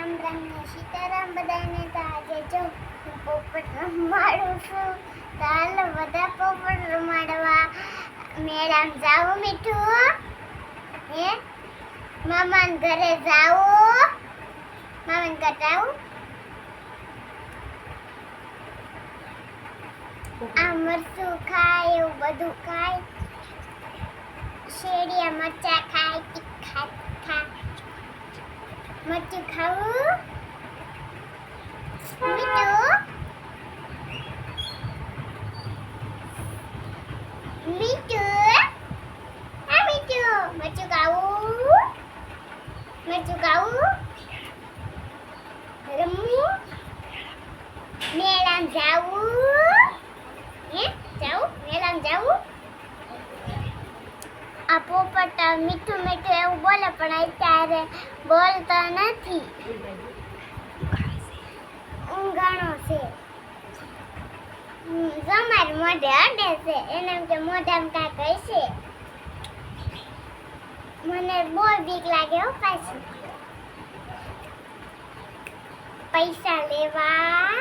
રામ રામ ને સીતારામ બધાને. તો આજે જો હું પોપટ રમાડું છું. તો હાલો બધા પોપટ રમાડવા મેળામાં જાવું. મીઠું હે મામાન ઘરે જાવું, મામાન ઘરે જાવું. આ મરચું ખાય, એવું બધું ખાય, શેરડિયા મરચા ખાય, તીખા ખાય. મરચું ખાવું મીઠું, મીઠું, આ મીઠું. મરચું ખાવું, મરચું ખાવું. રમવું, મેળામાં જાવું. હે જાવું, મેળામાં જાવું. આ પોપટ મીઠું મીઠું એવું બોલે પણ અત્યારે બોલતો નથી, ઊંઘાણો છે. તમારે મોઢે અડે છે, એને એમ કે મોઢામાં કાંઈક હશે. મને બહુ બીક લાગે હો. પાછી પૈસા લેવા,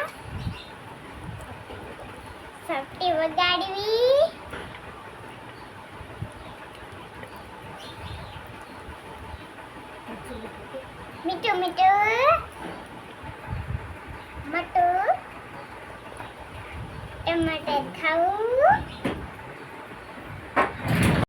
સપટી વગાડવી, મીઠું મીઠું, મટું, ટમાટર ખાવું.